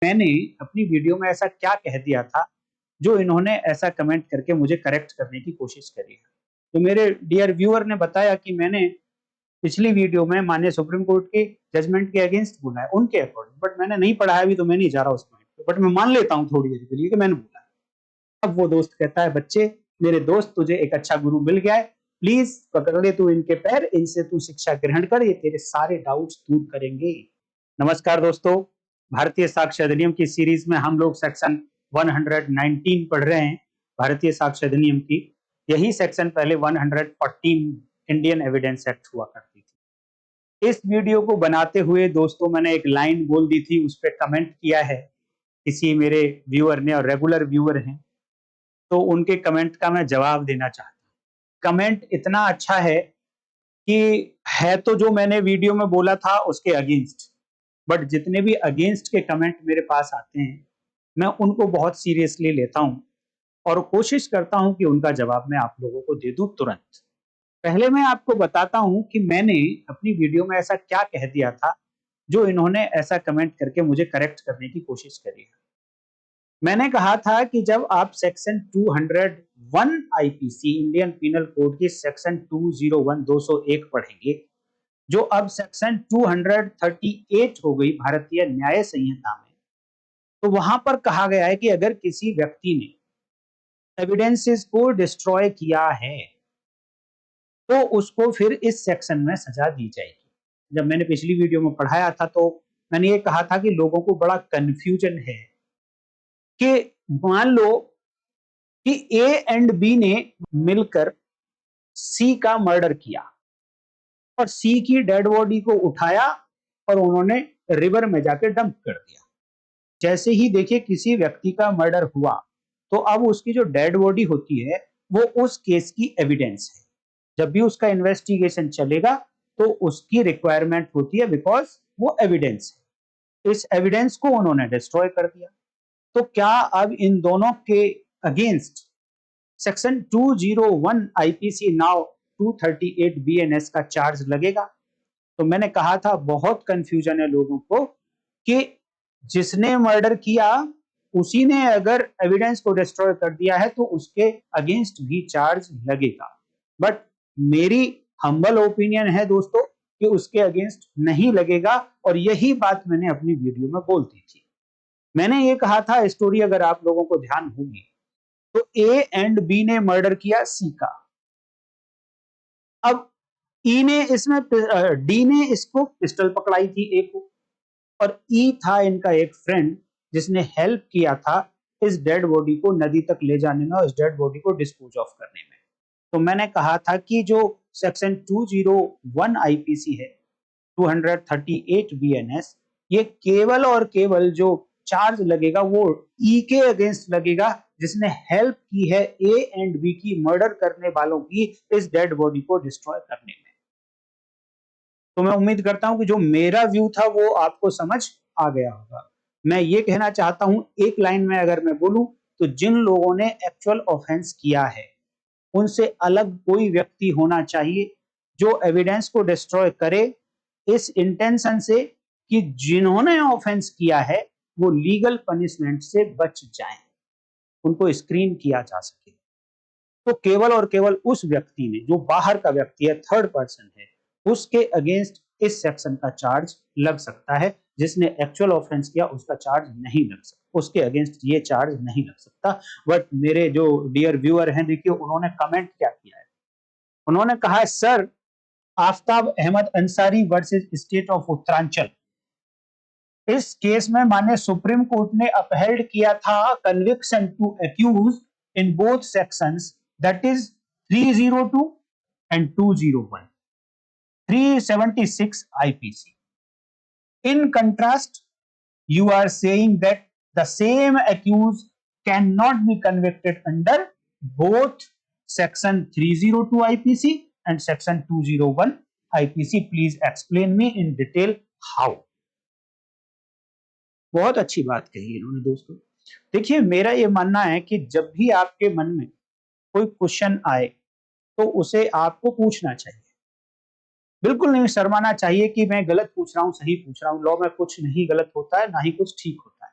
मैंने अपनी वीडियो में ऐसा क्या कह दिया था जो इन्होंने ऐसा कमेंट करके मुझे करेक्ट करने की कोशिश करी है। तो मेरे डियर व्यूअर ने बताया कि मैंने पिछली वीडियो में माननीय सुप्रीम कोर्ट के जजमेंट के अगेंस्ट बोला है उनके अकॉर्डिंग, बट मैंने नहीं पढ़ा है अभी, तो मैं नहीं जा रहा उस पॉइंट पे, बट मैं मान लेता हूँ थोड़ी देर के लिए कि मैंने बोला है। अब वो दोस्त कहता है, बच्चे मेरे दोस्त, तुझे एक अच्छा गुरु मिल गया है, प्लीज पकड़ ले तू इनके पैर, इनसे तू शिक्षा ग्रहण कर, ये तेरे सारे डाउट्स दूर करेंगे। नमस्कार दोस्तों, भारतीय साक्ष्य अधिनियम की सीरीज में हम लोग सेक्शन 119 पढ़ रहे हैं भारतीय साक्ष्य अधिनियम की। यही सेक्शन पहले 114 इंडियन एविडेंस एक्ट हुआ करती थी। इस वीडियो को बनाते हुए दोस्तों मैंने एक लाइन बोल दी थी, उस पर कमेंट किया है किसी मेरे व्यूअर ने, और रेगुलर व्यूअर हैं, तो उनके कमेंट का मैं जवाब देना चाहता हूँ। कमेंट इतना अच्छा है कि है तो जो मैंने वीडियो में बोला था उसके अगेंस्ट, बट जितने भी अगेंस्ट के कमेंट मेरे पास आते हैं मैं उनको बहुत सीरियसली लेता हूं और कोशिश करता हूं कि उनका जवाब मैं आप लोगों को दे दूं तुरंत। पहले मैं आपको बताता हूं कि मैंने अपनी वीडियो में ऐसा क्या कह दिया था जो इन्होंने ऐसा कमेंट करके मुझे करेक्ट करने की कोशिश करी है। मैंने कहा था कि जब आप section 201 IPC Indian penal code की सेक्शन 201 201 पढ़ेंगे, जो अब सेक्शन 238 हो गई भारतीय न्याय संहिता में, तो वहां पर कहा गया है कि अगर किसी व्यक्ति ने एविडेंसेस को डिस्ट्रॉय किया है तो उसको फिर इस सेक्शन में सजा दी जाएगी। जब मैंने पिछली वीडियो में पढ़ाया था तो मैंने ये कहा था कि लोगों को बड़ा कंफ्यूजन है कि मान लो कि ए एंड बी ने मिलकर सी का मर्डर किया और सी की डेड बॉडी को उठाया और उन्होंने रिवर में जाके डंप कर दिया। जैसे ही देखिए किसी व्यक्ति का मर्डर हुआ तो अब उसकी जो डेड बॉडी होती है वो उस केस की एविडेंस है। जब भी उसका इन्वेस्टिगेशन चलेगा तो उसकी रिक्वायरमेंट होती है, बिकॉज वो एविडेंस है। इस एविडेंस को उन्होंने डिस्ट्रॉय कर दिया, तो क्या अब इन दोनों के against section 201 IPC now 238 BNS का चार्ज लगेगा? तो मैंने कहा था बहुत कंफ्यूजन है लोगों को कि जिसने मर्डर किया उसी ने अगर एविडेंस को डिस्ट्रॉय कर दिया है तो उसके अगेंस्ट भी चार्ज लगेगा। बट मेरी हम्बल ओपिनियन है दोस्तों कि उसके अगेंस्ट नहीं लगेगा, और यही बात मैंने अपनी वीडियो में बोल दी थी। मैंने ये कहा था, स्टोरी अगर आप लोगों को ध्यान होगी तो ए एंड बी ने मर्डर किया सी का। अब ई ने इसमें डी ने इसको पिस्टल पकड़ाई थी ए को, और ई था इनका एक फ्रेंड जिसने हेल्प किया था इस डेड बॉडी को नदी तक ले जाने में और इस डेड बॉडी को डिस्पोज ऑफ करने में। तो मैंने कहा था कि जो सेक्शन 201 आईपीसी है 238 बीएनएस, ये केवल और केवल जो चार्ज लगेगा वो ई के अगेंस्ट लगेगा जिसने हेल्प की है ए एंड बी की मर्डर करने वालों की इस डेड बॉडी को डिस्ट्रॉय करने में। तो मैं उम्मीद करता हूं कि जो मेरा व्यू था वो आपको समझ आ गया होगा। मैं ये कहना चाहता हूं, एक लाइन में अगर मैं बोलूं तो जिन लोगों ने एक्चुअल ऑफेंस किया है उनसे अलग कोई व्यक्ति होना चाहिए जो एविडेंस को डिस्ट्रॉय करे इस इंटेंशन से कि जिन्होंने ऑफेंस किया है वो लीगल पनिशमेंट से बच जाएं, उनको स्क्रीन किया जा सके। तो केवल और केवल उस व्यक्ति ने, जो बाहर का व्यक्ति है, थर्ड पर्सन है, उसके अगेंस्ट इस सेक्शन का चार्ज लग सकता है। जिसने एक्चुअल ऑफेंस किया उसका चार्ज नहीं लग सकता, उसके अगेंस्ट ये चार्ज नहीं लग सकता। बट मेरे जो डियर व्यूअर हैं, देखिए उन्होंने कमेंट क्या किया है। उन्होंने कहा है, sir Aftab Ahmad Ansari versus state of Uttaranchal, इस केस में माननीय सुप्रीम कोर्ट ने अपहेल्ड किया था conviction to accused in both sections, that is 302 and 201, 376 IPC. In contrast, you are saying that the same accused cannot be convicted under both section 302 IPC and section 201 IPC. Please explain me in detail how. बहुत अच्छी बात कही इन्होंने दोस्तों। देखिए मेरा ये मानना है कि जब भी आपके मन में कोई क्वेश्चन आए तो उसे आपको पूछना चाहिए, बिल्कुल नहीं शर्माना चाहिए कि मैं गलत पूछ रहा हूं, सही पूछ रहा हूं। लॉ में कुछ नहीं गलत होता है, ना ही कुछ ठीक होता है।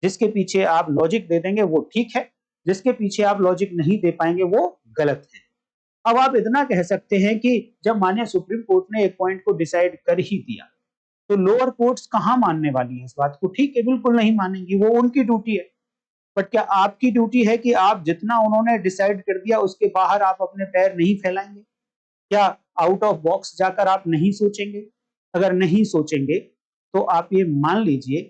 जिसके पीछे आप लॉजिक दे देंगे वो ठीक है, जिसके पीछे आप लॉजिक नहीं दे पाएंगे वो गलत है। अब आप इतना कह सकते हैं कि जब माननीय सुप्रीम कोर्ट ने एक पॉइंट को डिसाइड कर ही दिया तो लोअर कोर्ट्स कहां मानने वाली है इस बात को? ठीक है, बिल्कुल नहीं मानेंगी, वो उनकी ड्यूटी है। बट क्या आपकी ड्यूटी है कि आप जितना उन्होंने डिसाइड कर दिया उसके बाहर आप अपने पैर नहीं फैलाएंगे? क्या आउट ऑफ बॉक्स जाकर आप नहीं सोचेंगे? अगर नहीं सोचेंगे तो आप ये मान लीजिए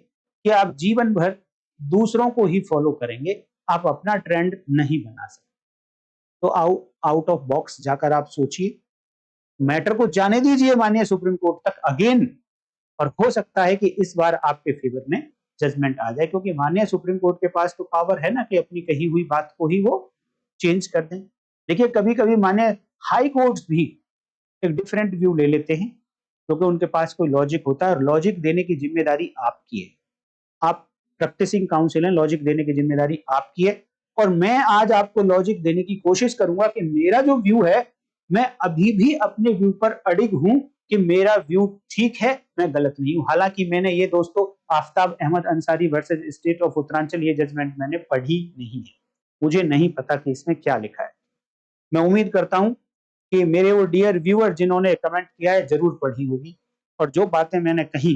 कि आप जीवन भर दूसरों को ही फॉलो करेंगे, आप अपना ट्रेंड नहीं बना सकते। तो आउट ऑफ बॉक्स जाकर आप सोचिए, मैटर को जाने दीजिए माननीय सुप्रीम कोर्ट तक अगेन, और हो सकता है कि इस बार आपके फेवर में जजमेंट आ जाए, क्योंकि माननीय सुप्रीम कोर्ट के पास तो पावर है ना कि अपनी कही हुई बात को ही वो चेंज कर दें। देखिए, कभी कभी माननीय हाई कोर्ट्स भी एक डिफरेंट व्यू ले लेते हैं, क्योंकि उनके पास कोई लॉजिक होता है और लॉजिक देने की जिम्मेदारी आपकी है। आप प्रैक्टिसिंग काउंसिल हैं, लॉजिक देने की जिम्मेदारी आपकी है। और मैं आज आपको लॉजिक देने की कोशिश करूंगा कि मेरा जो व्यू है, मैं अभी भी अपने व्यू पर अडिग हूं कि मेरा व्यू ठीक है, मैं गलत नहीं हूं। हालांकि मैंने ये दोस्तों Aftab Ahmad Ansari versus state of Uttaranchal ये जजमेंट मैंने पढ़ी नहीं है, मुझे नहीं पता कि इसमें क्या लिखा है। मैं उम्मीद करता हूं कि मेरे वो डियर व्यूअर जिन्होंने कमेंट किया है जरूर पढ़ी होगी और जो बातें मैंने कही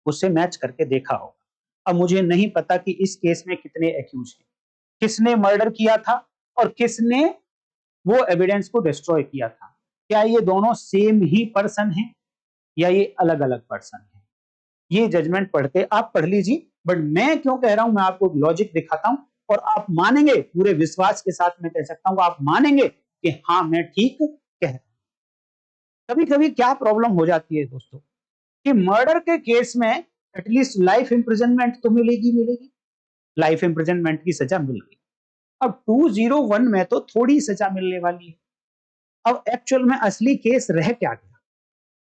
उससे मैच करके देखा होगा। अब मुझे नहीं पता कि इस केस में कितने एक्यूज हैं, किसने मर्डर किया था और किसने वो एविडेंस को डिस्ट्रॉय किया था। क्या ये दोनों सेम ही पर्सन हैं या ये अलग अलग पर्सन हैं? ये जजमेंट पढ़ते आप पढ़ लीजिए, बट मैं क्यों कह रहा हूं, मैं आपको लॉजिक दिखाता हूं और आप मानेंगे, पूरे विश्वास के साथ मैं कह सकता हूं आप मानेंगे कि हाँ मैं ठीक कह रहा हूं। कभी कभी क्या प्रॉब्लम हो जाती है दोस्तों कि मर्डर के केस में एटलीस्ट लाइफ इंप्रिजनमेंट तो मिलेगी मिलेगी, लाइफ इंप्रिजनमेंट की सजा मिल गई। अब 201 में तो थोड़ी सजा मिलने वाली है। अब एक्चुअल में असली केस रह क्या गया?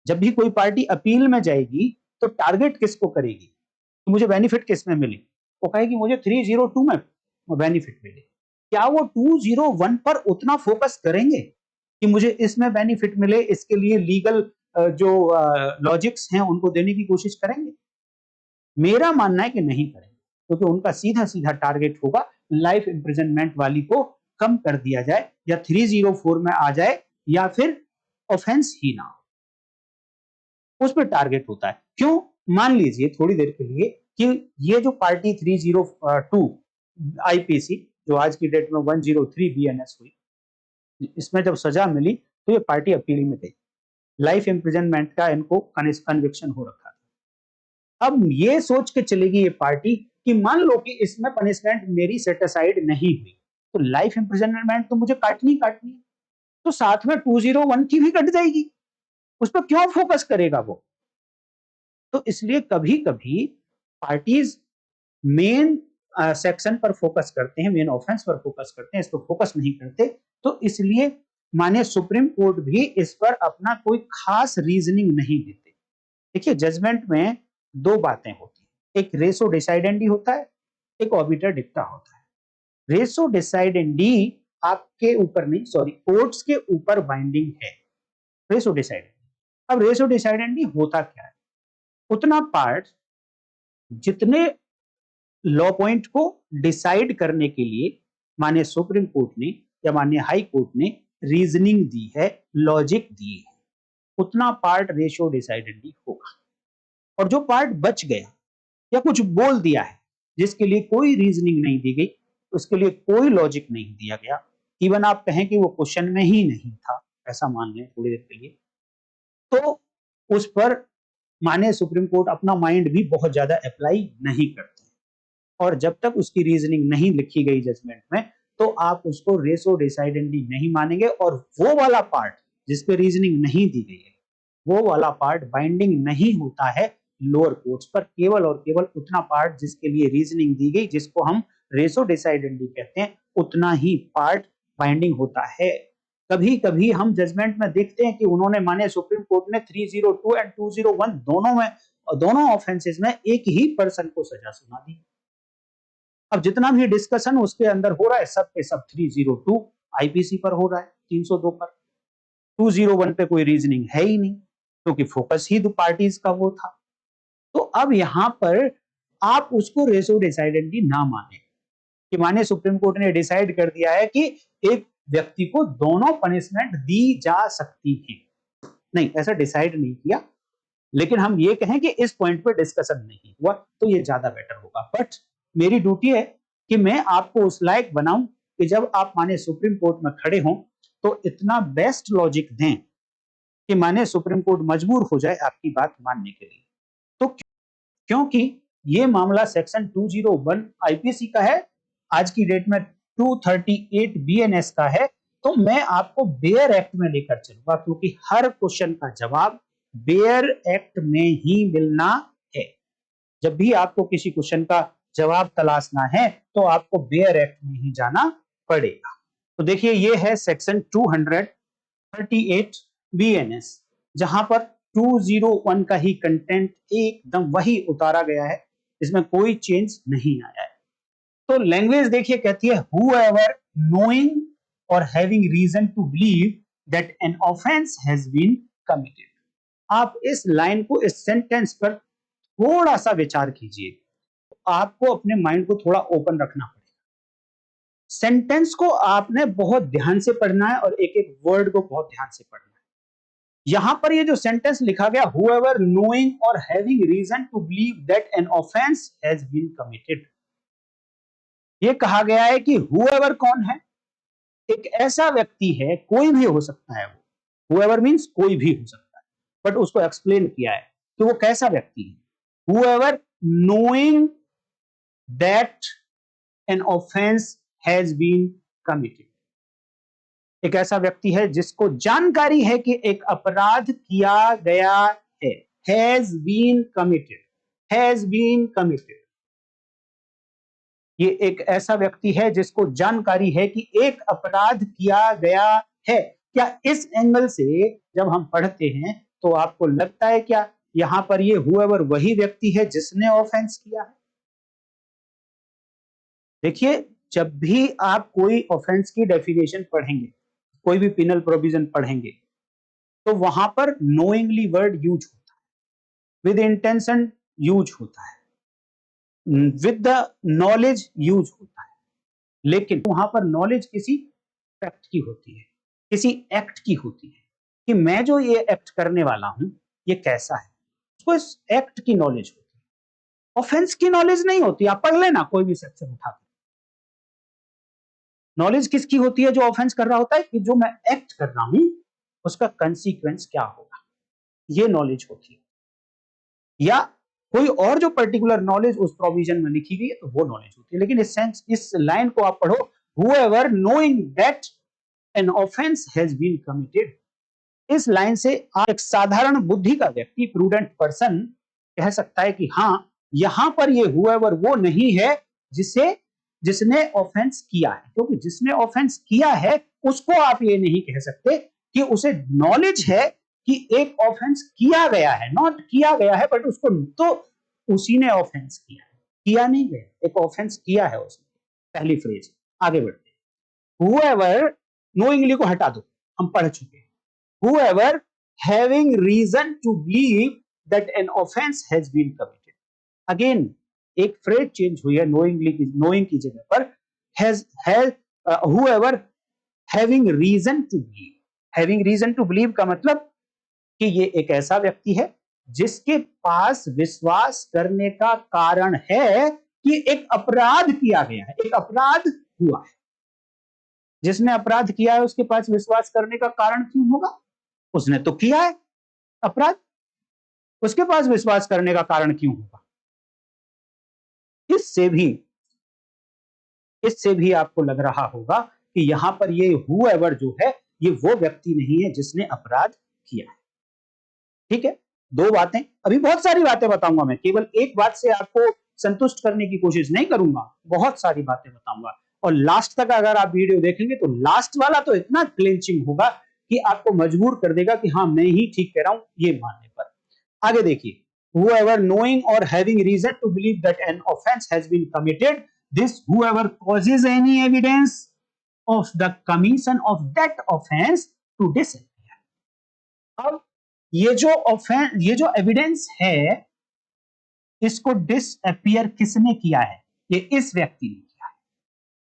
जब भी कोई पार्टी अपील में जाएगी तो टारगेट किसको करेगी? तो मुझे बेनिफिट किस में मिले? वो कहेगी मुझे 302 में बेनिफिट मिले। क्या वो 201 पर उतना फोकस करेंगे कि मुझे इसमें बेनिफिट मिले, इसके लिए लीगल जो लॉजिक्स हैं उनको देने की कोशिश करेंगे? मेरा मानना है कि नहीं करेंगे, क्योंकि उनका सीधा सीधा टारगेट होगा लाइफ इंप्रिजनमेंट वाली को कम कर दिया जाए या 304 में आ जाए या फिर ऑफेंस ही ना हो, उस पर टारगेट होता है। क्यों? मान लीजिए थोड़ी देर के लिए कि ये जो पार्टी 302 आईपीसी जो आज की डेट में 103 बीएनएस हुई, इसमें जब सजा मिली तो ये पार्टी अपील में गई, लाइफ इंप्रिजनमेंट का इनको कन्विक्शन हो रखा था। अब ये सोच के चलेगी ये पार्टी कि मान लो कि इसमें पनिशमेंट मेरी सेटिसाइड नहीं हुई तो लाइफ इंप्रिजनमेंट तो मुझे काटनी काटनी है, तो साथ में 201 की भी कट जाएगी, उस पर क्यों फोकस करेगा वो? तो इसलिए कभी कभी पार्टीज मेन सेक्शन पर फोकस करते हैं, मेन ऑफेंस पर फोकस करते हैं, इस पर फोकस नहीं करते। तो इसलिए माननीय सुप्रीम कोर्ट भी इस पर अपना कोई खास रीजनिंग नहीं देते। देखिए, जजमेंट में दो बातें होती हैं, एक रेसो डिसाइडेंडी होता है, एक ऑबिटर डिक्टा होता है। रेसो डिसाइडेंडी आपके ऊपर नहीं, सॉरी, कोर्ट्स के ऊपर बाइंडिंग है रेसो डिसाइडेंडी। अब रेसो डिसाइडेंडी होता क्या है? उतना पार्ट जितने लॉ पॉइंट को डिसाइड करने के लिए माननीय सुप्रीम कोर्ट ने या माननीय हाई कोर्ट ने रीजनिंग दी है, लॉजिक दी है, उतना पार्ट रेशियो डिसाइडेंडी होगा। और जो पार्ट बच गया या कुछ बोल दिया है जिसके लिए कोई रीजनिंग नहीं दी गई, उसके लिए कोई लॉजिक नहीं दिया गया, इवन आप कहें कि वो क्वेश्चन में ही नहीं था, ऐसा मान लें थोड़ी देर के लिए, तो उस पर माननीय सुप्रीम कोर्ट अपना माइंड भी बहुत ज्यादा अप्लाई नहीं करते। और जब तक उसकी रीजनिंग नहीं लिखी गई जजमेंट में तो आप उसको रेसो डिसाइडेंडी नहीं मानेंगे, और वो वाला पार्ट जिसपे रीजनिंग नहीं दी गई है वो वाला पार्ट बाइंडिंग नहीं होता है लोअर कोर्ट्स पर। केवल और केवल उतना पार्ट जिसके लिए रीजनिंग दी गई, जिसको हम रेसो डिसाइडेंडी कहते हैं, उतना ही पार्ट बाइंडिंग होता है। कभी कभी हम जजमेंट में देखते हैं कि उन्होंने माने सुप्रीम कोर्ट ने 302 एंड 201 दोनों ऑफेंसेस में एक ही पर्सन को सजा सुना दी। अब जितना भी डिस्कशन उसके अंदर हो रहा है सब पे सब 302 आईपीसी पर हो रहा है, 302 पर। 201 पे कोई रीजनिंग है ही नहीं, क्योंकि फोकस ही दो पार्टीज का वो था। तो अब यहां पर आप उसको रेसो डिसाइडेंटली ना माने कि माने सुप्रीम कोर्ट ने डिसाइड कर दिया है कि एक व्यक्ति को दोनों पनिशमेंट दी जा सकती है। नहीं, ऐसा डिसाइड नहीं किया, लेकिन हम ये कहें कि इस पॉइंट पे डिस्कशन नहीं हुआ तो ये ज्यादा बेटर होगा। बट मेरी ड्यूटी है कि मैं आपको उस लायक बनाऊं कि जब आप माने सुप्रीम कोर्ट में खड़े हों तो इतना बेस्ट लॉजिक दें कि माने सुप्रीम कोर्ट मजबूर हो जाए आपकी बात मानने के लिए। तो क्योंकि ये मामला सेक्शन 201 आईपीसी का है, आज की डेट में 238 बीएनएस का है, तो मैं आपको बेयर एक्ट में लेकर चलूंगा क्योंकि हर क्वेश्चन का जवाब बेयर एक्ट में ही मिलना है। जब भी आपको किसी क्वेश्चन का जवाब तलाशना है तो आपको बेयर एक्ट में ही जाना पड़ेगा। तो देखिए ये है सेक्शन 238 बीएनएस, जहां पर 201 का ही कंटेंट एकदम वही उतारा गया है, इसमें कोई चेंज नहीं आया है। तो लैंग्वेज देखिए कहती है whoever knowing or having reason to believe that an offense has been committed। आप इस लाइन को, इस सेंटेंस पर थोड़ा सा विचार कीजिए, आपको अपने माइंड को थोड़ा ओपन रखना पड़ेगा। सेंटेंस को आपने बहुत ध्यान से पढ़ना है और एक एक वर्ड को बहुत ध्यान से पढ़ना है। यहां पर ये जो सेंटेंस लिखा गया whoever knowing or having reason to believe that an offense has been committed, ये कहा गया है कि whoever कौन है? एक ऐसा व्यक्ति है, कोई भी हो सकता है वो। whoever मीन्स कोई भी हो सकता है, बट उसको एक्सप्लेन किया है कि वो कैसा व्यक्ति है। whoever knowing that an offense has been committed, एक ऐसा व्यक्ति है जिसको जानकारी है कि एक अपराध किया गया है। has been committed, has been committed, ये एक ऐसा व्यक्ति है जिसको जानकारी है कि एक अपराध किया गया है। क्या इस एंगल से जब हम पढ़ते हैं तो आपको लगता है क्या यहां पर ये whoever वही व्यक्ति है जिसने ऑफेंस किया है? देखिए, जब भी आप कोई ऑफेंस की डेफिनेशन पढ़ेंगे, कोई भी पिनल प्रोविजन पढ़ेंगे, तो वहां पर नोइंगली वर्ड यूज होता है, विद इंटेंशन यूज होता है, विद द नॉलेज यूज होता है, लेकिन वहां पर नॉलेज किसी फैक्ट की होती है, किसी एक्ट की होती है कि मैं जो ये एक्ट करने वाला हूं ये कैसा है, उसको इस एक्ट की नॉलेज होती है। ऑफेंस की नॉलेज नहीं होती। आप पढ़ लेना कोई भी सेक्शन उठा के, नॉलेज किसकी होती है? जो ऑफेंस कर रहा होता है कि जो मैं एक्ट कर रहा हूं उसका कंसीक्वेंस क्या होगा, ये नॉलेज होती है। या कोई और जो पर्टिकुलर नॉलेज उस प्रोविजन में लिखी गई है तो वो नॉलेज होती है। लेकिन इस लाइन को आप पढ़ो, whoever knowing that an offense has been committed, इस लाइन से आप एक साधारण बुद्धि का व्यक्ति, प्रूडेंट पर्सन कह सकता है कि हाँ, यहां पर ये whoever वो नहीं है जिसने ऑफेंस किया है, क्योंकि जिसने ऑफेंस किया है उसको आप ये नहीं कह सकते कि उसे नॉलेज है कि एक ऑफेंस किया गया है, नॉट किया गया है, बट उसको तो उसी ने ऑफेंस किया है, किया नहीं गया, एक ऑफेंस किया है उसने। पहली फ्रेज। आगे बढ़ते हैं, whoever knowingly को हटा दो, हम पढ़ चुके हैं। whoever having reason to believe that an offense has been committed, again एक फ्रेज चेंज हुई है, नोइंग की जगह पर whoever having reason to believe, having reason to believe का मतलब कि ये एक ऐसा व्यक्ति है जिसके पास विश्वास करने का कारण है कि एक अपराध किया गया है, एक अपराध हुआ है। जिसने अपराध किया है उसके पास विश्वास करने का कारण क्यों होगा? उसने तो किया है अपराध, उसके पास विश्वास करने का कारण क्यों होगा? इससे भी आपको लग रहा होगा कि यहां पर ये whoever जो है ये वो व्यक्ति नहीं है जिसने अपराध किया है। ठीक है, दो बातें, अभी बहुत सारी बातें बताऊंगा मैं, केवल एक बात से आपको संतुष्ट करने की कोशिश नहीं करूंगा, बहुत सारी बातें बताऊंगा। और लास्ट तक अगर आप वीडियो देखेंगे तो लास्ट वाला तो इतना क्लिंचिंग होगा कि आपको मजबूर कर देगा कि हाँ मैं ही ठीक कह रहा हूं ये मानने पर। आगे देखिए, whoever knowing or having reason to believe that an offense has been committed, this whoever causes any evidence of the commission of that offense to disappear। अब ये जो एविडेंस है इसको डिसअपियर किसने किया है? ये इस व्यक्ति ने किया है।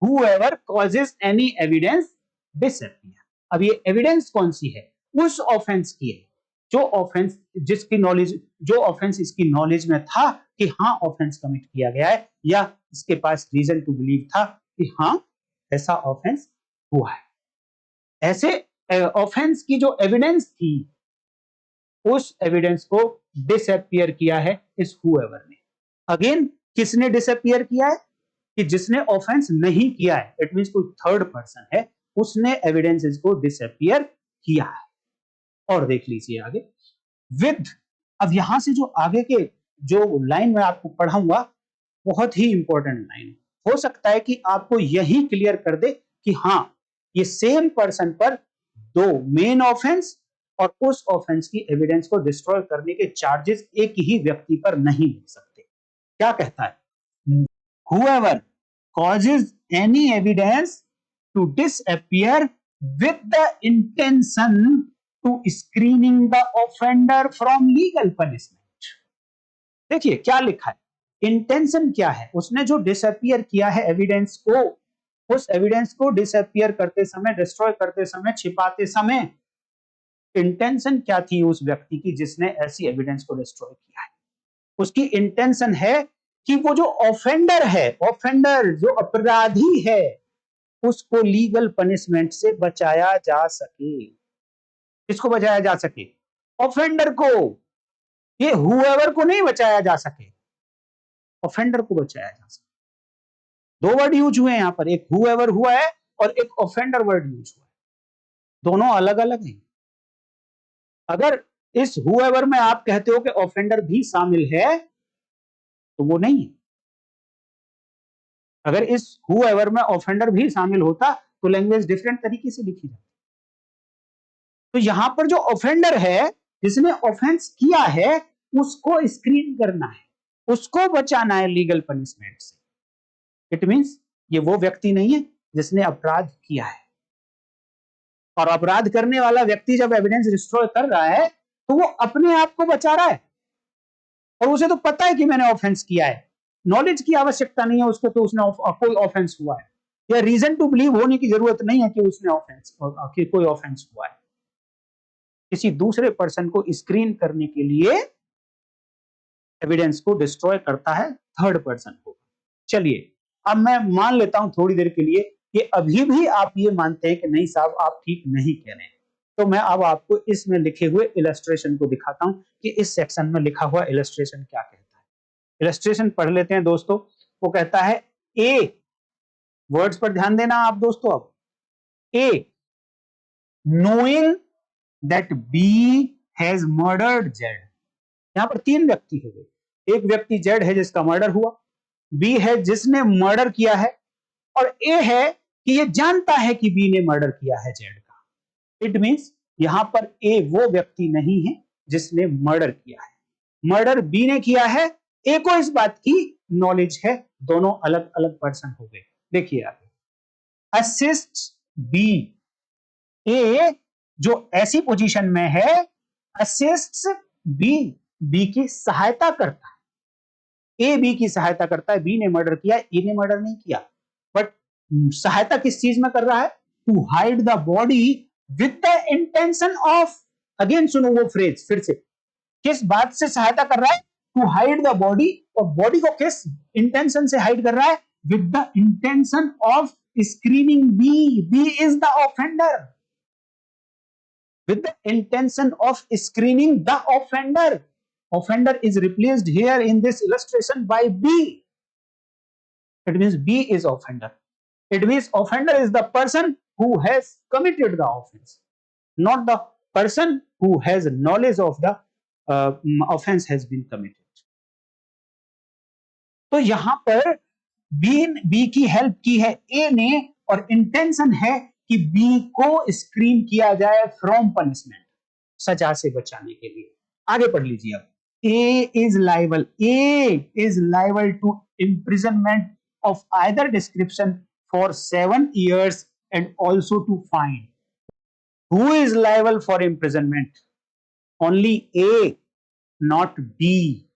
Whoever causes any evidence disappear। अब ये एविडेंस कौन सी है? उस ऑफेंस की है जो ऑफेंस जिसकी नॉलेज जो ऑफेंस इसकी नॉलेज में था कि हाँ ऑफेंस कमिट किया गया है, या इसके पास रीजन टू बिलीव था कि हाँ ऐसा ऑफेंस हुआ है। ऐसे ऑफेंस की जो एविडेंस थी उस एविडेंस को डिसअपियर किया है इस हुएवर ने। अगेन किसने डिसअपियर किया है? कि जिसने ऑफेंस नहीं किया है, इट मींस कोई थर्ड पर्सन है, उसने एविडेंसेस को डिसअपियर किया है। और देख लीजिए आगे विद। अब यहां से जो आगे के जो लाइन में आपको पढ़ाऊंगा बहुत ही इंपॉर्टेंट लाइन, हो सकता है कि आपको यही क्लियर कर दे कि हाँ ये सेम पर्सन पर दो मेन ऑफेंस और उस ऑफेंस की एविडेंस को डिस्ट्रॉय करने के चार्जेस एक ही व्यक्ति पर नहीं मिल सकते। क्या कहता है? Whoever causes any evidence to disappear with the intention to screening the offender from legal punishment। देखिए क्या लिखा है, इंटेंशन क्या है? उसने जो डिसअपियर किया है एविडेंस को, उस एविडेंस को डिसअपियर करते समय, डिस्ट्रॉय करते समय, छिपाते समय इंटेंशन क्या थी उस व्यक्ति की जिसने ऐसी एविडेंस को डिस्ट्रॉय किया है? उसकी इंटेंशन है कि वो जो ऑफेंडर है, ऑफेंडर जो अपराधी है, उसको लीगल पनिशमेंट से बचाया जा सके। किसको बचाया जा सके? ऑफेंडर को। ये हुएवर को नहीं बचाया जा सके, ऑफेंडर को बचाया जा सके। दो वर्ड यूज हुए यहां पर, एक हुएवर हुआ है और एक ऑफेंडर वर्ड यूज हुआ है, दोनों अलग अलग हैं। अगर इस हुएवर में आप कहते हो कि ऑफेंडर भी शामिल है तो वो नहीं है। अगर इस हुएवर में ऑफेंडर भी शामिल होता तो लैंग्वेज डिफरेंट तरीके से लिखी जाती। तो यहां पर जो ऑफेंडर है जिसने ऑफेंस किया है उसको स्क्रीन करना है, उसको बचाना है लीगल पनिशमेंट से। इट मींस ये वो व्यक्ति नहीं है जिसने अपराध किया है, और अपराध करने वाला व्यक्ति जब एविडेंस डिस्ट्रॉय कर रहा है तो वो अपने आप को बचा रहा है, और उसे तो पता है कि मैंने ऑफेंस किया है, नॉलेज की आवश्यकता नहीं है उसको, तो उसने कोई ऑफेंस हुआ है या रीजन टू बिलीव होने की जरूरत नहीं है कि उसने ऑफेंस कि कोई ऑफेंस हुआ है। किसी दूसरे पर्सन को स्क्रीन करने के लिए एविडेंस को डिस्ट्रॉय करता है थर्ड पर्सन को। चलिए अब मैं मान लेता हूं थोड़ी देर के लिए कि अभी भी आप ये मानते हैं कि नहीं साहब आप ठीक नहीं कह रहे हैं, तो मैं अब आपको इसमें लिखे हुए इलस्ट्रेशन को दिखाता हूं कि इस सेक्शन में लिखा हुआ इलस्ट्रेशन क्या कहता है। इलस्ट्रेशन पढ़ लेते हैं दोस्तों। वो कहता है ए, वर्ड्स पर ध्यान देना आप दोस्तों। अब A, knowing that B has murdered Z. यहां पर तीन व्यक्ति हो गए, एक व्यक्ति जेड है जिसका मर्डर हुआ, बी है जिसने मर्डर किया है, और ए है कि ये जानता है कि बी ने मर्डर किया है जेड का। इट मींस यहां पर ए वो व्यक्ति नहीं है जिसने मर्डर किया है, मर्डर बी ने किया है, ए को इस बात की नॉलेज है, दोनों अलग अलग पर्सन हो गए। देखिए आगे, असिस्ट बी, ए जो ऐसी पोजीशन में है असिस्ट बी, बी की सहायता करता है, ए बी की सहायता करता है, बी ने मर्डर किया, ए ने मर्डर नहीं किया, बट सहायता किस चीज में कर रहा है? To hide the body with the intention of, again सुनो वो फ्रेज फिर से, किस बात से सहायता कर रहा है? टू हाइड द बॉडी, और बॉडी को किस इंटेंशन से हाइड कर रहा है? With the intention of screening B, B is the offender, with the intention of screening the offender. Offender is replaced here in this illustration by B. It means B is offender. It means offender is the person who has committed the offense, not the person who has knowledge of the offense has been committed. तो यहां पर B की help की है ए ने, और intention है कि बी को स्क्रीन किया जाए फ्रॉम पनिशमेंट, सजा से बचाने के लिए। आगे पढ़ लीजिए अब, A is liable to imprisonment of either description for 7 years and also to fine. Who is liable for imprisonment? Only A, not B.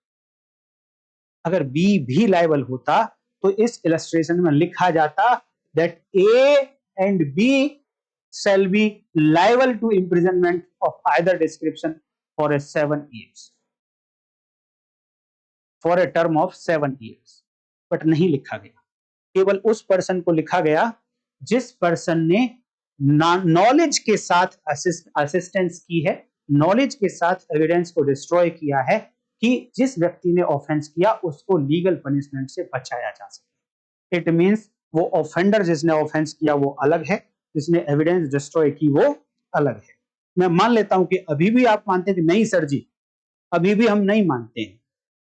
अगर बी भी लायबल होता तो इस इलस्ट्रेशन में लिखा जाता that A and B shall be liable to imprisonment of either description for a 7 years, for a term of 7 years. But नहीं लिखा गया, केवल उस पर्सन को लिखा गया जिस पर्सन ने नॉलेज के साथ असिस्टेंस की है, नॉलेज के साथ एविडेंस को डिस्ट्रॉय किया है कि जिस व्यक्ति ने ऑफेंस किया उसको लीगल पनिशमेंट से बचाया जा सके। इट मींस वो ऑफेंडर जिसने ऑफेंस किया वो अलग है, जिसने एविडेंस डिस्ट्रॉय की वो अलग है। मैं मान लेता हूं कि अभी भी आप मानते हैं कि नहीं सर जी, अभी भी हम नहीं मानते हैं।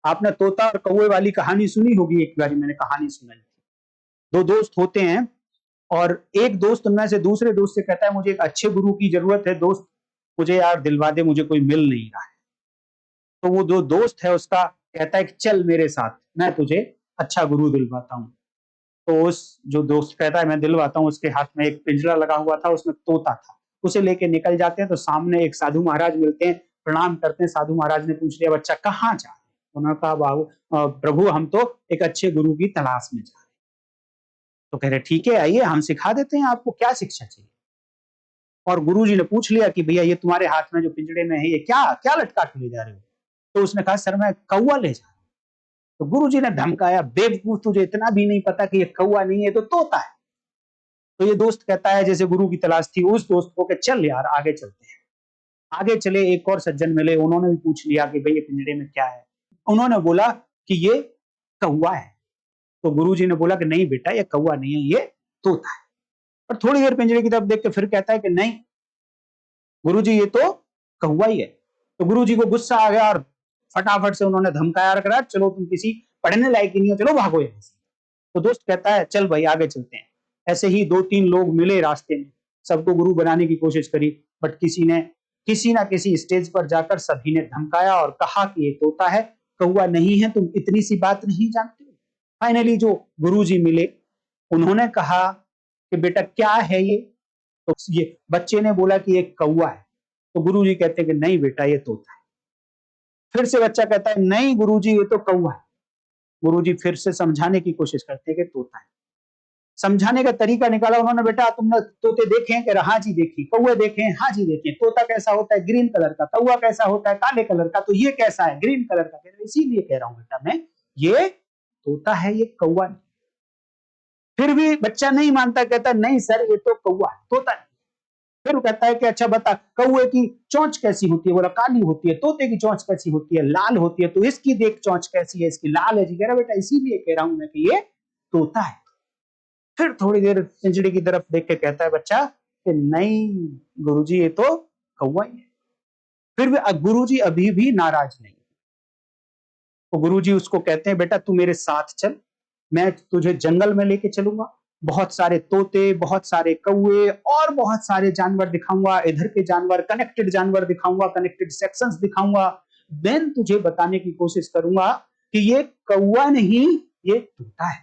आपने तोता और कौवे वाली कहानी सुनी होगी, एक बार मैंने कहानी सुनाई थी। दो दोस्त होते हैं और एक दोस्त उनमें से दूसरे दोस्त से कहता है मुझे एक अच्छे गुरु की जरूरत है दोस्त, मुझे यार दिलवा दे, मुझे कोई मिल नहीं रहा है। तो वो जो दोस्त है उसका कहता है कि चल मेरे साथ, मैं तुझे अच्छा गुरु दिलवाता हूँ। तो उस जो दोस्त कहता है मैं दिलवाता हूँ, उसके हाथ में एक पिंजरा लगा हुआ था, उसमें तोता था। उसे लेके निकल जाते हैं तो सामने एक साधु महाराज मिलते हैं, प्रणाम करते हैं। साधु महाराज ने पूछ लिया बच्चा कहाँ जा रहे? उन्होंने कहा बाबू प्रभु हम तो एक अच्छे गुरु की तलाश में जा रहे हैं। तो कह रहे ठीक है आइए हम सिखा देते हैं आपको, क्या शिक्षा चाहिए। और गुरुजी ने पूछ लिया कि भैया ये तुम्हारे हाथ में जो पिंजरे में है ये क्या क्या लटका के ले जा रहे हो? तो उसने कहा सर मैं कौवा ले जा रहा हूं। तो गुरुजी ने धमकाया, बेवकूफ तुझे इतना भी नहीं पता कि ये कौवा नहीं है तो तोता है। तो ये दोस्त कहता है जैसे गुरु की तलाश थी उस दोस्त को कि चल यार आगे चलते हैं। आगे चले, एक और सज्जन मिले, उन्होंने भी पूछ लिया कि भाई ये पिंजरे में क्या है? उन्होंने बोला कि ये कौवा है। तो गुरुजी ने बोला कि नहीं बेटा ये कौवा नहीं है, ये तोता है। और थोड़ी देर पिंजरे की तरफ देख के फिर कहता है कि नहीं गुरुजी ये तो कौवा ही है। तो गुरुजी को गुस्सा आ गया और फटाफट से उन्होंने धमकाया करा, चलो तुम किसी पढ़ने लायक ही नहीं हो, चलो भागो यहाँ से। तो दोस्त कहता है चल भाई आगे चलते हैं। ऐसे ही 2-3 लोग मिले रास्ते में, सबको गुरु बनाने की कोशिश करी, बट किसी ना किसी स्टेज पर जाकर सभी ने धमकाया और कहा कि ये तोता है, कौवा नहीं है, तुम इतनी सी बात नहीं जानते। फाइनली जो गुरुजी मिले उन्होंने कहा कि बेटा क्या है ये? तो ये बच्चे ने बोला कि ये कौवा है। तो गुरुजी कहते हैं कि नहीं बेटा ये तोता है। फिर से बच्चा कहता है नहीं गुरुजी ये तो कौवा है। गुरुजी फिर से समझाने की कोशिश करते हैं कि तोता है। समझाने का तरीका निकाला उन्होंने, बेटा तुमने तोते देखे हैं? कह रहा हाँ जी देखे। कौवे देखे हैं? हाँ जी देखे। तोता कैसा होता है? ग्रीन कलर का। कौवा कैसा होता है? काले कलर का। तो ये कैसा है? ग्रीन कलर का। इसीलिए कह रहा हूं बेटा मैं ये तोता है, ये कौवा नहीं। फिर भी बच्चा नहीं मानता, कहता नहीं सर ये तो कौवा है, तोता नहीं। फिर कहता है कि अच्छा बता कौवे की चोंच कैसी होती है? बोला काली होती है। तोते की चोंच कैसी होती है? लाल होती है। तो इसकी देख चोंच कैसी है? इसकी लाल है जी। कह रहा बेटा इसीलिए कह रहा हूं मैं कि ये तोता है। फिर थोड़ी देर पिंजड़े की तरफ देख के कहता है बच्चा कि नहीं गुरुजी ये तो कौवा ही है। फिर भी गुरुजी अभी भी नाराज नहीं। तो गुरुजी उसको कहते हैं बेटा तू मेरे साथ चल, मैं तुझे जंगल में लेके चलूंगा, बहुत सारे तोते, बहुत सारे कौवे और बहुत सारे जानवर दिखाऊंगा, इधर के जानवर दिखाऊंगा, कनेक्टेड सेक्शंस दिखाऊंगा। देन तुझे बताने की कोशिश करूंगा कि ये कौवा नहीं ये तोता है।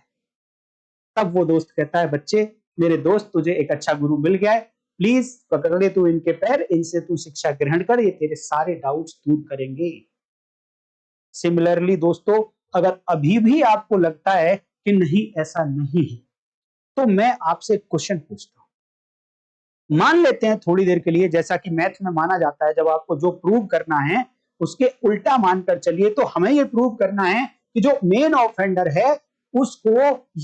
तब वो दोस्त कहता है बच्चे मेरे दोस्त तुझे एक अच्छा गुरु मिल गया है, प्लीज पकड़ ले तू इनके पैर, इनसे तू शिक्षा ग्रहण कर, ये तेरे सारे डाउट्स दूर करेंगे। सिमिलरली दोस्तों अगर अभी भी आपको लगता है कि नहीं ऐसा नहीं है तो मैं आपसे क्वेश्चन पूछता हूं। मान लेते हैं थोड़ी देर के लिए, जैसा कि मैथ में माना जाता है, जब आपको जो प्रूव करना है उसके उल्टा मानकर चलिए, तो हमें ये प्रूव करना है कि जो मेन ऑफेंडर है उसको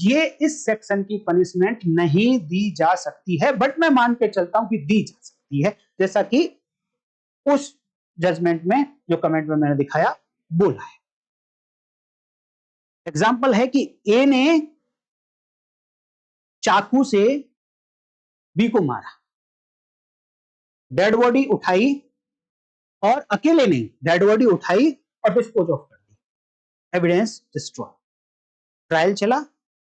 ये इस सेक्शन की पनिशमेंट नहीं दी जा सकती है, बट मैं मान के चलता हूं कि दी जा सकती है, जैसा कि उस जजमेंट में जो कमेंट में मैंने दिखाया बोला है। एग्जाम्पल है कि ए ने चाकू से बी को मारा, डेड बॉडी उठाई और अकेले नहीं, डेड बॉडी उठाई और डिस्पोज ऑफ कर दी, एविडेंस डिस्ट्रॉय। ट्रायल चला,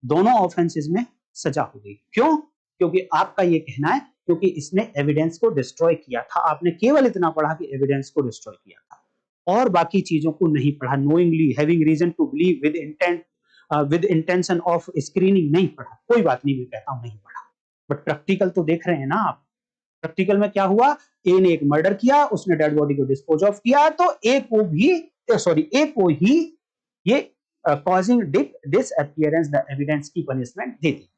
दोनों ऑफेंसेस में सजा हो गई। क्यों? क्योंकि आपका ये कहना है क्योंकि इसने एविडेंस को डिस्ट्रॉय किया था। आपने केवल इतना पढ़ा कि एविडेंस को डिस्ट्रॉय किया था और बाकी चीजों को नहीं पढ़ा। Knowingly, having reason to believe, with intent, with intention of screening नहीं पढ़ा। कोई बात नहीं, मैं कहता हूं नहीं पढ़ा, बट प्रैक्टिकल तो देख रहे हैं ना आप। प्रैक्टिकल में क्या हुआ? ए ने एक मर्डर किया, उसने डेड बॉडी को डिस्पोज ऑफ किया, तो ए को ही ये कॉजिंग डिसअपियरेंस द एविडेंस की पनिशमेंट दे दी।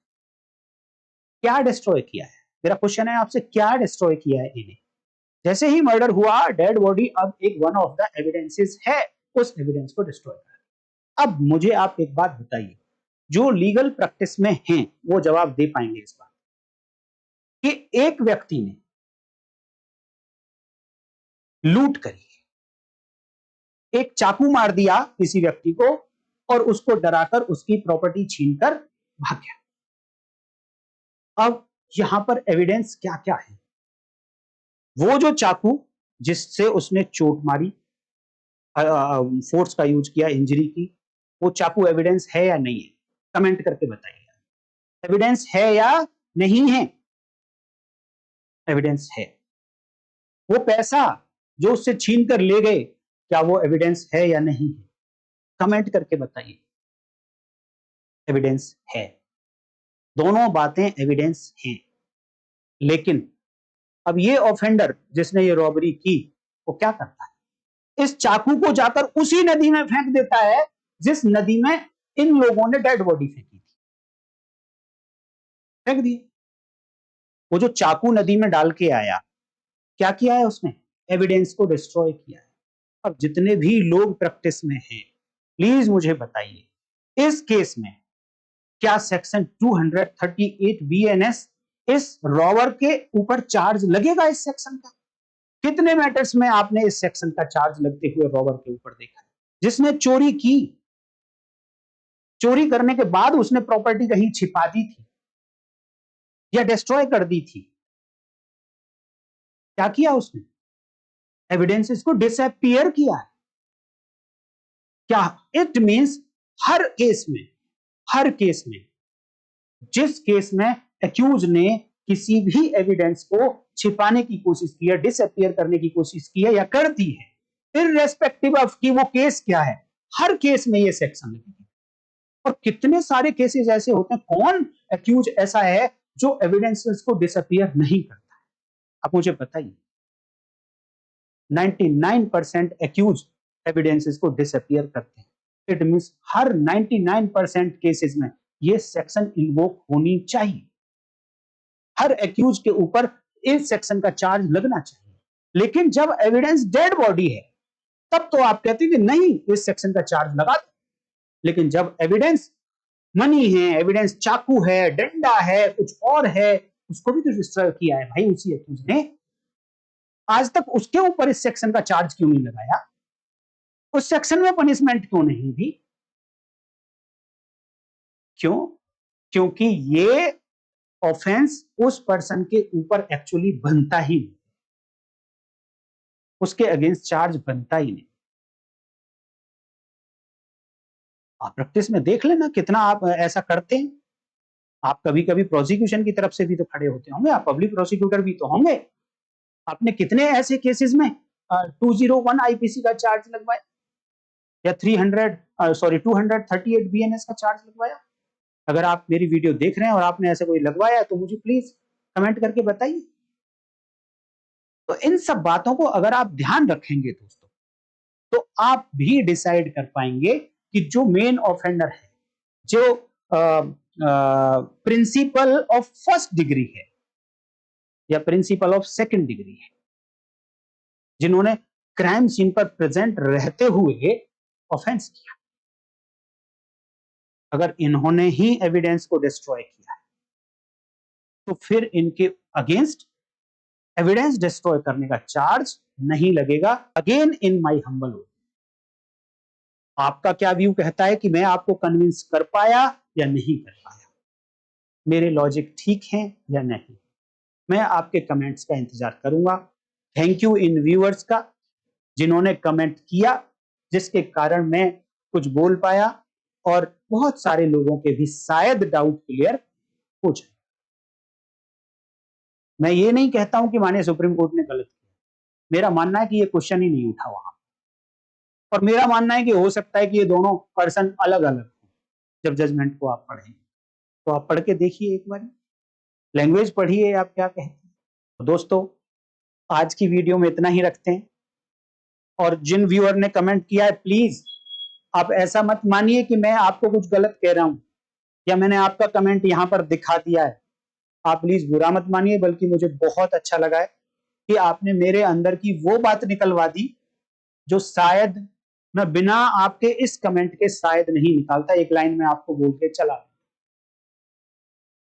क्या डिस्ट्रॉय किया है? मेरा क्वेश्चन है आपसे, क्या डिस्ट्रॉय किया है इन्हें? जैसे ही मर्डर हुआ, डेड बॉडी अब एक वन ऑफ द एविडेंसेस है, उस एविडेंस को डिस्ट्रॉय कर। अब मुझे आप एक बात बताइए, जो लीगल प्रैक्टिस में हैं वो जवाब दे पाएंगे इस बात कि एक व्यक्ति ने लूट करी, एक चाकू मार दिया किसी व्यक्ति को और उसको डराकर उसकी प्रॉपर्टी छीनकर भाग गया। अब यहां पर एविडेंस क्या क्या है? वो जो चाकू जिससे उसने चोट मारी, फोर्स का यूज किया, इंजरी की, वो चाकू एविडेंस है या नहीं है? कमेंट करके बताइए, एविडेंस है या नहीं है? एविडेंस है। वो पैसा जो उससे छीन कर ले गए, क्या वो एविडेंस है या नहीं है? कमेंट करके बताइए, एविडेंस है। दोनों बातें एविडेंस हैं। लेकिन अब ये ऑफेंडर जिसने ये रॉबरी की, वो क्या करता है? इस चाकू को जाकर उसी नदी में फेंक देता है जिस नदी में इन लोगों ने डेड बॉडी फेंकी थी। फेंक दिए। वो जो चाकू नदी में डाल के आया, क्या किया है उसने? एविडेंस को डिस्ट्रॉय किया है। अब जितने भी लोग प्रैक्टिस में हैं, प्लीज मुझे बताइए, इस केस में क्या सेक्शन 238 बीएनएस इस रॉबर के ऊपर चार्ज लगेगा? इस सेक्शन का कितने मैटर्स में आपने इस सेक्शन का चार्ज लगते हुए रॉबर के ऊपर देखा? जिसने चोरी की, चोरी करने के बाद उसने प्रॉपर्टी कहीं छिपा दी थी या डिस्ट्रॉय कर दी थी, क्या किया उसने? एविडेंस इसको डिसअपियर किया है। क्या इट मींस हर केस में, हर केस में, जिस केस में एक्यूज ने किसी भी एविडेंस को छिपाने की कोशिश की है, डिसअपियर करने की कोशिश की है या कर दी है, इररेस्पेक्टिव ऑफ कि वो केस क्या है, हर केस में ये सेक्शन लगेगी। और कितने सारे केसेस ऐसे होते हैं, कौन एक्यूज ऐसा है जो एविडेंसेस को डिसअपियर नहीं करता है? आप मुझे बताइए। 99% एक्यूज एविडेंसेस को डिसअपियर करते हैं। इट मींस हर 99% केसेस में ये सेक्शन इन्वोक होनी चाहिए। हर एक्यूज के ऊपर इस सेक्शन का चार्ज लगना चाहिए। लेकिन जब एविडेंस डेड बॉडी है, तब तो आप कहते हैं कि नहीं, इस सेक्शन का चार्ज लगा दो। लेकिन जब एविडेंस मनी है, एविडेंस चाकू है, डंडा है, कुछ और है, उसको भी तो डिस्ट्रॉय किया है भाई उसी एक्यूज ने, आज तक उसके ऊपर इस सेक्शन का चार्ज क्यों नहीं लगाया? उस सेक्शन में पनिशमेंट क्यों नहीं दी? क्यों? क्योंकि ये ऑफेंस उस पर्सन के ऊपर एक्चुअली बनता ही नहीं, उसके अगेंस्ट चार्ज बनता ही नहीं। आप प्रैक्टिस में देख लेना कितना आप ऐसा करते हैं। आप कभी कभी प्रोसिक्यूशन की तरफ से भी तो खड़े होते होंगे, आप पब्लिक प्रोसिक्यूटर भी तो होंगे। आपने कितने ऐसे केसेस में 201 आईपीसी का चार्ज लगवाया या 238 बीएनएस का चार्ज लगवाया? अगर आप मेरी वीडियो देख रहे हैं और आपने ऐसे कोई लगवाया तो मुझे प्लीज कमेंट करके बताइए। तो इन सब बातों को अगर आप ध्यान रखेंगे दोस्तों, तो आप भी डिसाइड कर पाएंगे कि जो मेन ऑफेंडर है, जो प्रिंसिपल ऑफ फर्स्ट डिग्री है या प्रिंसिपल ऑफ सेकंड डिग्री है, जिन्होंने क्राइम सीन पर प्रेजेंट रहते हुए ऑफेंस किया, अगर इन्होंने ही एविडेंस को डिस्ट्रॉय किया है, तो फिर इनके अगेंस्ट एविडेंस डिस्ट्रॉय करने का चार्ज नहीं लगेगा। Again in my humble opinion, आपका क्या व्यू कहता है कि मैं आपको कन्विंस कर पाया या नहीं कर पाया? मेरे लॉजिक ठीक है या नहीं? मैं आपके कमेंट्स का इंतजार करूंगा। थैंक यू इन व्यूअर्स का, जिन्होंने कमेंट किया, जिसके कारण मैं कुछ बोल पाया और बहुत सारे लोगों के भी शायद डाउट क्लियर हो जाए। मैं ये नहीं कहता हूं कि माननीय सुप्रीम कोर्ट ने गलत किया, मेरा मानना है कि ये क्वेश्चन ही नहीं उठा वहां, और मेरा मानना है कि हो सकता है कि ये दोनों पर्सन अलग अलग हो। जब जजमेंट को आप पढ़ें तो आप पढ़ के देखिए, एक बार लैंग्वेज पढ़िए, आप क्या कहते हैं। तो दोस्तों, आज की वीडियो में इतना ही रखते हैं, और जिन व्यूअर ने कमेंट किया है, प्लीज आप ऐसा मत मानिए कि मैं आपको कुछ गलत कह रहा हूं या मैंने आपका कमेंट यहां पर दिखा दिया है। आप प्लीज बुरा मत मानिए, बल्कि मुझे बहुत अच्छा लगा है कि आपने मेरे अंदर की वो बात निकलवा दी जो शायद मैं बिना आपके इस कमेंट के शायद नहीं निकालता। एक लाइन में आपको बोल के चला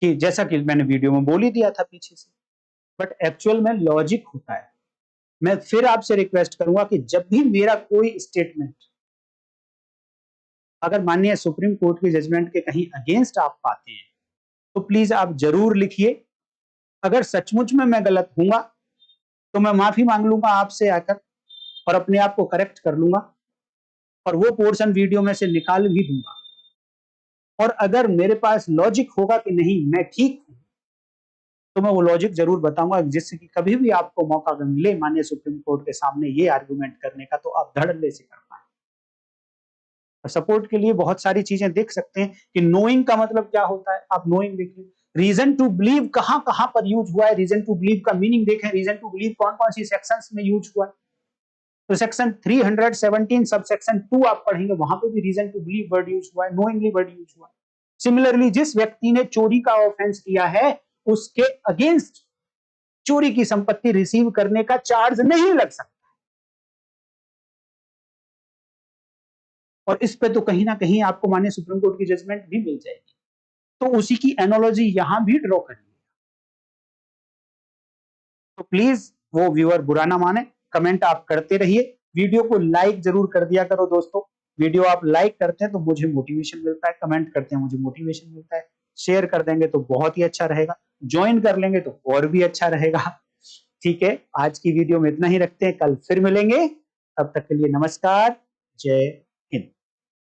कि जैसा कि मैंने वीडियो में बोल ही दिया था पीछे से, बट एक्चुअल में लॉजिक होता है। मैं फिर आपसे रिक्वेस्ट करूंगा कि जब भी मेरा कोई स्टेटमेंट अगर माननीय सुप्रीम कोर्ट के जजमेंट के कहीं अगेंस्ट आप पाते हैं तो प्लीज आप जरूर लिखिए। अगर सचमुच में मैं गलत हूंगा तो मैं माफी मांग लूंगा आपसे आकर और अपने आप को करेक्ट कर लूंगा और वो पोर्शन वीडियो में से निकाल भी दूंगा। और अगर मेरे पास लॉजिक होगा कि नहीं मैं ठीक हूं तो मैं वो लॉजिक जरूर बताऊंगा, जिससे कि कभी भी आपको मौका मिले माननीय सुप्रीम कोर्ट के सामने ये आर्गुमेंट करने का तो आप धड़ल्ले से कर पाए। सपोर्ट के लिए बहुत सारी चीजें देख सकते हैं कि नोइंग का मतलब क्या होता है। आप नोइंग देखिए, रीजन टू बिलीव कहां कहां पर यूज हुआ है, रीजन टू बिलीव का मीनिंग देखें, रीजन टू बिलीव कौन कौन सी सेक्शंस में यूज हुआ है। तो सेक्शन 317 सब सेक्शन 2 आप पढ़ेंगे, वहां पे भी reason to believe word use हुआ है, नोइंगली वर्ड यूज हुआ है। सिमिलरली जिस व्यक्ति ने चोरी का ऑफेंस किया है उसके अगेंस्ट चोरी की संपत्ति रिसीव करने का चार्ज नहीं लग सकता। और इस पे तो कहीं ना कहीं आपको माननीय सुप्रीम कोर्ट की जजमेंट भी मिल जाएगी। तो उसी की एनालॉजी यहां भी ड्रॉ करिए। तो प्लीज वो व्यूअर बुरा ना माने, कमेंट आप करते रहिए, वीडियो को लाइक जरूर कर दिया करो दोस्तों। वीडियो आप लाइक करते हैं तो मुझे मोटिवेशन मिलता है, कमेंट करते हैं मुझे मोटिवेशन मिलता है, शेयर कर देंगे तो बहुत ही अच्छा रहेगा, ज्वाइन कर लेंगे तो और भी अच्छा रहेगा। ठीक है, आज की वीडियो में इतना ही रखते हैं, कल फिर मिलेंगे। तब तक के लिए नमस्कार, जय